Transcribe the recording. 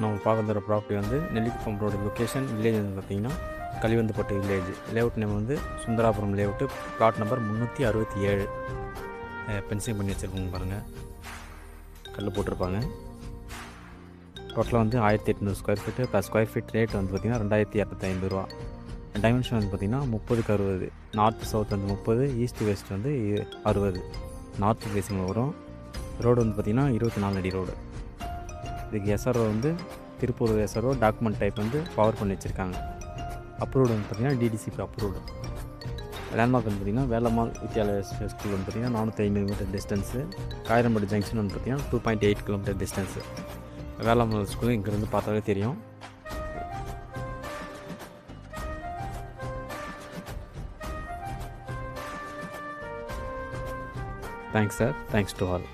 நம்ம பார்க்க தர ப்ராப்பர்ட்டி வந்து நெல்லிக்குப்பம் ரோடு லொக்கேஷன் வில்லேஜ் வந்து பார்த்திங்கன்னா கலிவந்துப்பட்டு வில்லேஜ். லேஅவுட் நேம் வந்து Sundarapuram layout, plot number 367. Fencing பண்ணி வச்சுருக்கோங்க பாருங்கள், கல் போட்டிருப்பாங்க. டோட்டலாக வந்து 1800 square feet plus square feet rate வந்து பார்த்திங்கன்னா 2250 ரூபா. டைமென்ஷன் வந்து பார்த்திங்கன்னா 30x60, நார்த் சவுத் வந்து 30, ஈஸ்ட் வெஸ்ட் வந்து 60. நார்த் ஃபேஸிங் வரும். ரோடு வந்து பார்த்திங்கன்னா 24 அடி ரோடு. இதுக்கு எஸ்ஆர்ஓ வந்து திருப்பூர் எஸ்ஆர்ஓ. டாக்குமெண்ட் டைப் வந்து பவர் பண்ணி வச்சுருக்காங்க. அப்ரூவ்டு வந்து பார்த்திங்கன்னா டிடிசிபி அப்ரூவ்டு. லேண்ட்மார்க் வந்து பார்த்திங்கன்னா வேலம்மாள் வித்யாலயா ஸ்கூல் வந்து பார்த்திங்கன்னா 450 மீட்டர் டிஸ்டன்ஸு. காயிரம்பட்டு ஜங்ஷன் வந்து பார்த்திங்கன்னா 2.8 கிலோமீட்டர் டிஸ்டன்ஸு. வேலம்மாள் ஸ்கூல் இங்கேருந்து பார்த்தாலே தெரியும். Thanks sir, thanks to all.